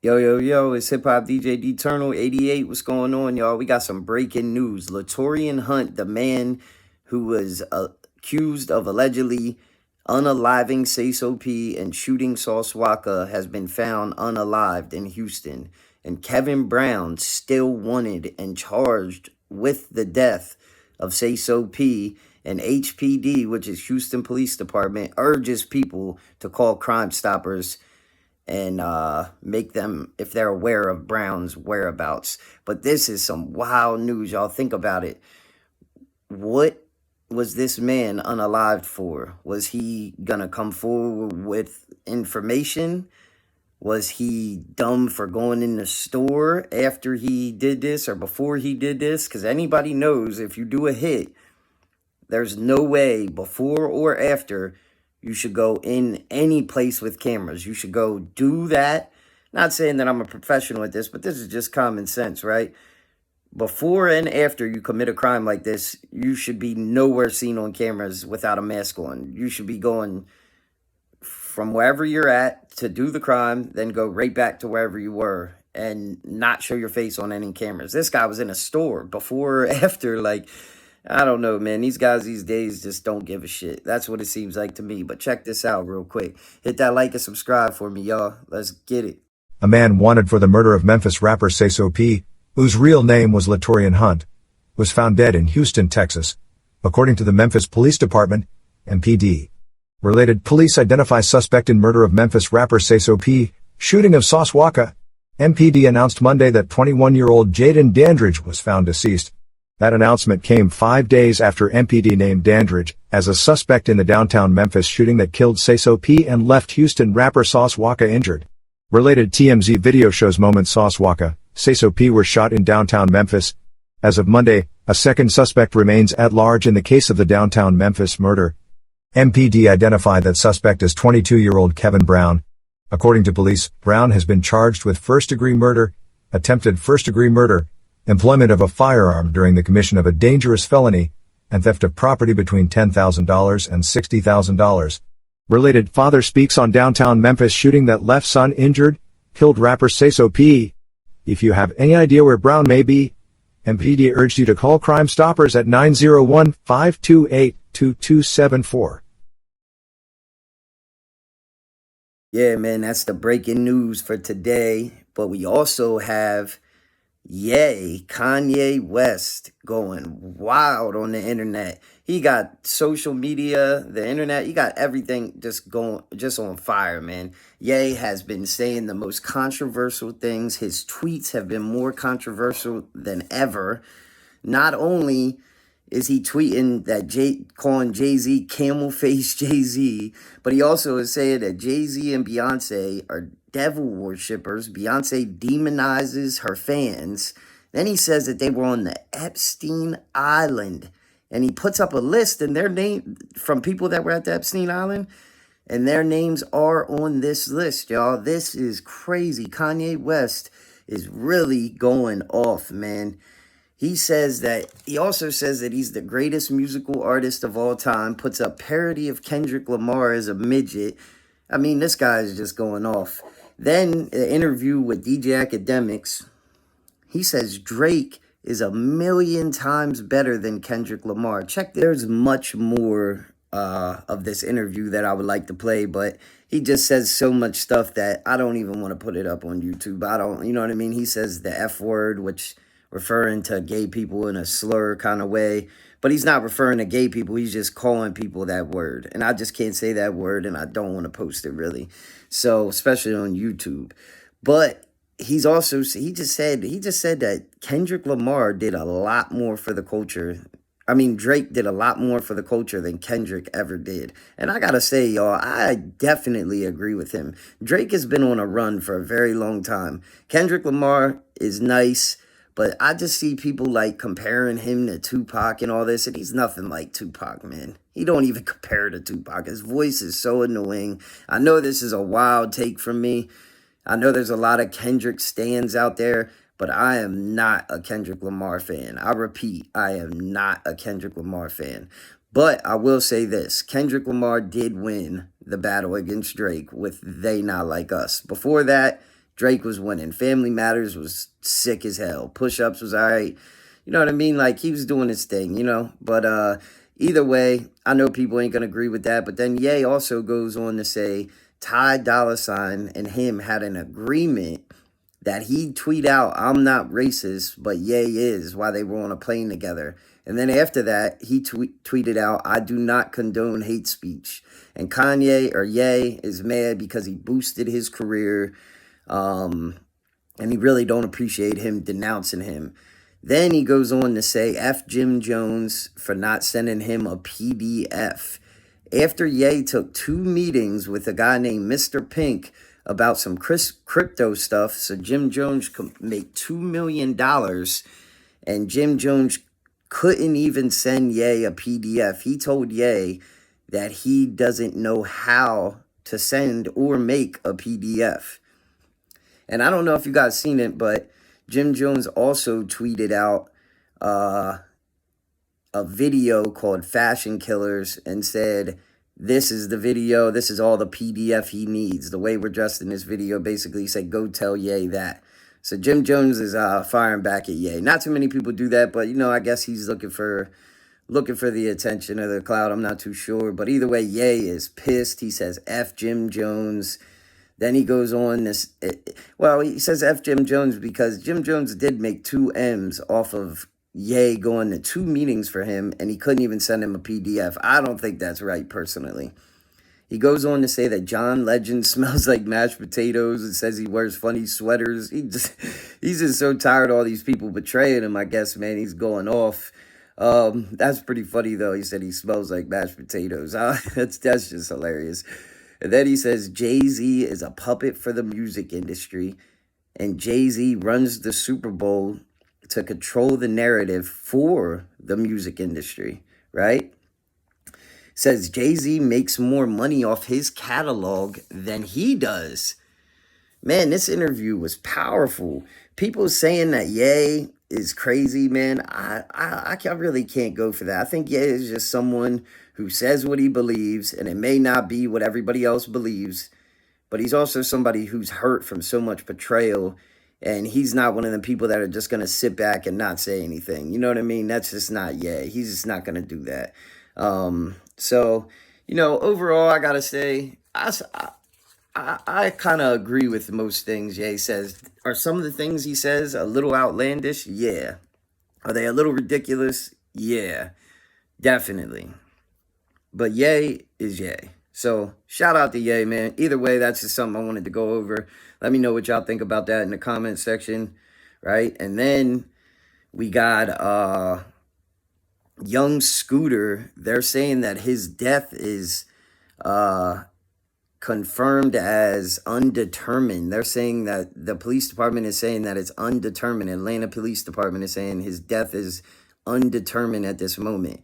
Yo, yo, yo, it's Hip Hop DJ Eternal 88. What's going on, y'all? We got some breaking news. Latorian Hunt, the man who was accused of allegedly unaliving Sayso P and shooting Sauce Walka, has been found unalived in Houston. And Kevin Brown, still wanted and charged with the death of Sayso P. And HPD, which is Houston Police Department, urges people to call Crime Stoppers and make them, if they're aware of Brown's whereabouts. But this is some wild news, y'all. Think about it. What was this man unalived for? Was he gonna come forward with information? Was he dumb for going in the store after he did this or before he did this? Because anybody knows if you do a hit, there's no way before or after you should go in any place with cameras. You should go do that. Not saying that I'm a professional at this, but this is just common sense, right? Before and after you commit a crime like this, you should be nowhere seen on cameras without a mask on. You should be going from wherever you're at to do the crime, then go right back to wherever you were and not show your face on any cameras. This guy was in a store before or after, like, I don't know, man. These guys these days just don't give a shit. That's what it seems like to me. But check this out real quick. Hit that like and subscribe for me, y'all. Let's get it. A man wanted for the murder of Memphis rapper Sayso P, whose real name was Latorian Hunt, was found dead in Houston, Texas, according to the Memphis Police Department, MPD. Related police identify suspect in murder of Memphis rapper Sayso P, shooting of Sauce Walka. MPD announced Monday that 21-year-old Jaden Dandridge was found deceased. That announcement came 5 days after MPD named Dandridge as a suspect in the downtown Memphis shooting that killed Sayso P and left Houston rapper Sauce Walka injured. Related TMZ video shows moments Sauce Walka, Sayso P were shot in downtown Memphis. As of Monday, a second suspect remains at large in the case of the downtown Memphis murder. MPD identified that suspect as 22-year-old Kevin Brown. According to police, Brown has been charged with first-degree murder, attempted first-degree murder, employment of a firearm during the commission of a dangerous felony, and theft of property between $10,000 and $60,000. Related father speaks on downtown Memphis shooting that left son injured, killed rapper Sayso P. If you have any idea where Brown may be, MPD urged you to call Crime Stoppers at 901-528-2274. Yeah, man, that's the breaking news for today. But we also have Kanye West going wild on the internet. He got social media, the internet, he got everything just on fire, man. Ye has been saying the most controversial things. His tweets have been more controversial than ever. Not only is he tweeting that calling Jay-Z camel face Jay-Z, but he also is saying that Jay-Z and Beyonce are devil worshippers. Beyonce demonizes her fans. Then he says that they were on the Epstein Island, and he puts up a list and their name from people that were at the Epstein Island, and their names are on this list, y'all. This is crazy. Kanye West is really going off, man. He also says that he's the greatest musical artist of all time, puts a parody of Kendrick Lamar as a midget. I mean, this guy is just going off. Then, an interview with DJ Academics, he says Drake is 1,000,000 times better than Kendrick Lamar. There's much more of this interview that I would like to play, but he just says so much stuff that I don't even want to put it up on YouTube. You know what I mean? He says the F word, which referring to gay people in a slur kind of way, but he's not referring to gay people. He's just calling people that word, and I just can't say that word, and I don't want to post it really. So, especially on YouTube. But he just said that Kendrick Lamar did a lot more for the culture. I mean, Drake did a lot more for the culture than Kendrick ever did. And I gotta say, y'all, I definitely agree with him. Drake has been on a run for a very long time. Kendrick Lamar is nice, but I just see people like comparing him to Tupac and all this, and he's nothing like Tupac, man. He don't even compare to Tupac. His voice is so annoying. I know this is a wild take from me. I know there's a lot of Kendrick stans out there, but I am not a Kendrick Lamar fan. I repeat, I am not a Kendrick Lamar fan. But I will say this. Kendrick Lamar did win the battle against Drake with They Not Like Us. Before that, Drake was winning. Family Matters was sick as hell. Push-Ups was all right. You know what I mean? Like, he was doing his thing, you know? But either way, I know people ain't going to agree with that. But then Ye also goes on to say Ty Dolla $ign and him had an agreement that he'd tweet out, "I'm not racist, but Ye is," while they were on a plane together. And then after that, he tweeted out, "I do not condone hate speech." And Kanye, or Ye, is mad because he boosted his career, and he really don't appreciate him denouncing him. Then he goes on to say, F Jim Jones for not sending him a PDF. After Ye took 2 meetings with a guy named Mr. Pink about some crypto stuff, so Jim Jones could make $2 million, and Jim Jones couldn't even send Ye a PDF. He told Ye that he doesn't know how to send or make a PDF. And I don't know if you guys seen it, but Jim Jones also tweeted out a video called Fashion Killers and said, "This is the video. This is all the PDF he needs." The way we're dressed in this video, basically, he said, "Go tell Ye that." So Jim Jones is firing back at Ye. Not too many people do that, but, you know, I guess he's looking for the attention or the clout. I'm not too sure. But either way, Ye is pissed. He says, F Jim Jones. Then he goes on this. Well, he says F Jim Jones because Jim Jones did make 2 M's off of Ye going to 2 meetings for him, and he couldn't even send him a PDF. I don't think that's right, personally. He goes on to say that John Legend smells like mashed potatoes and says he wears funny sweaters. He's just so tired of all these people betraying him, I guess, man. He's going off. That's pretty funny, though. He said he smells like mashed potatoes. That's just hilarious. And then he says Jay-Z is a puppet for the music industry, and Jay-Z runs the Super Bowl to control the narrative for the music industry, right? Says Jay-Z makes more money off his catalog than he does. Man, this interview was powerful. People saying that Ye is crazy, man. I really can't go for that. I think Ye is just someone who says what he believes, and it may not be what everybody else believes, but he's also somebody who's hurt from so much betrayal, and he's not one of the people that are just going to sit back and not say anything. You know what I mean? That's just not Ye. He's just not going to do that. So, you know, overall, I got to say, I kind of agree with most things Ye says. Are some of the things he says a little outlandish? Yeah. Are they a little ridiculous? Yeah, definitely. But Ye is Ye. So shout out to Ye, man. Either way, that's just something I wanted to go over. Let me know what y'all think about that in the comment section, right? And then we got Young Scooter. They're saying that his death is confirmed as undetermined. They're saying that the police department is saying that it's undetermined. Atlanta Police Department is saying his death is undetermined at this moment.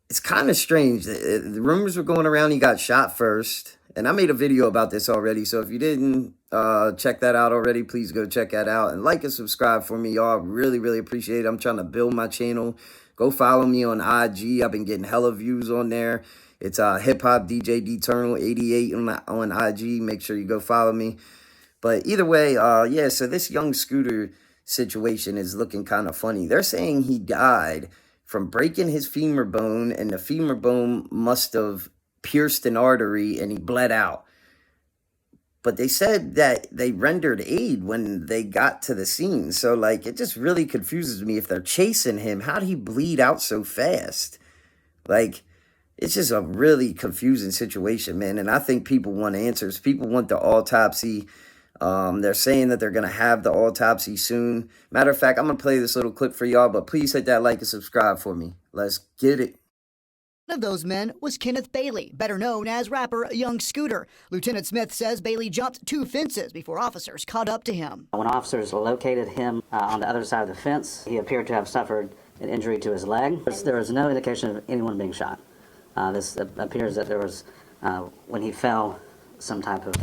It's kind of strange. The rumors were going around he got shot first. And I made a video about this already. So if you didn't check that out already, please go check that out. And like and subscribe for me, y'all. Really, really appreciate it. I'm trying to build my channel. Go follow me on IG. I've been getting hella views on there. It's Hip Hop DJ Deternal 88 on IG. Make sure you go follow me. But either way, yeah, so this Young Scooter situation is looking kind of funny. They're saying he died from breaking his femur bone, and the femur bone must have pierced an artery and he bled out. But they said that they rendered aid when they got to the scene. So, like, it just really confuses me. If they're chasing him, how did he bleed out so fast? Like, it's just a really confusing situation, man. And I think people want answers. People want the autopsy. They're saying that they're going to have the autopsy soon. Matter of fact, I'm going to play this little clip for y'all, but please hit that like and subscribe for me. Let's get it. One of those men was Kenneth Bailey, better known as rapper Young Scooter. Lieutenant Smith says Bailey jumped 2 fences before officers caught up to him. When officers located him on the other side of the fence, he appeared to have suffered an injury to his leg. There was no indication of anyone being shot. This appears that there was, when he fell, some type of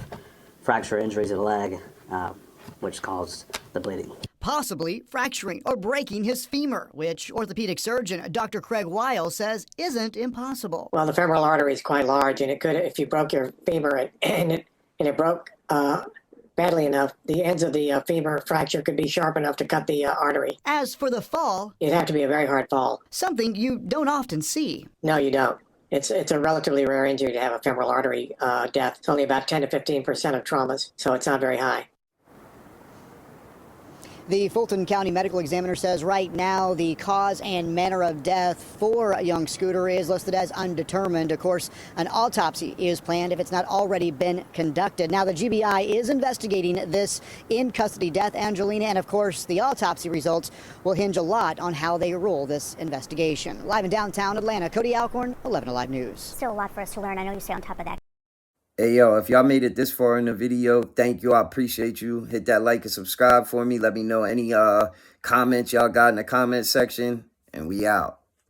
fracture injury to the leg, which caused the bleeding. Possibly fracturing or breaking his femur, which orthopedic surgeon Dr. Craig Weil says isn't impossible. Well, the femoral artery is quite large, and it could, if you broke your femur and it broke badly enough, the ends of the femur fracture could be sharp enough to cut the artery. As for the fall, It'd have to be a very hard fall. something you don't often see. No, you don't. It's a relatively rare injury to have a femoral artery death. It's only about 10 to 15% of traumas, so it's not very high. The Fulton County Medical Examiner says right now the cause and manner of death for Young Scooter is listed as undetermined. Of course, an autopsy is planned if it's not already been conducted. Now, the GBI is investigating this in-custody death, Angelina, and of course, the autopsy results will hinge a lot on how they rule this investigation. Live in downtown Atlanta, Cody Alcorn, 11 Alive News. Still a lot for us to learn. I know you stay on top of that. Hey, yo, if y'all made it this far in the video, thank you. I appreciate you. Hit that like and subscribe for me. Let me know any comments y'all got in the comment section, and we out.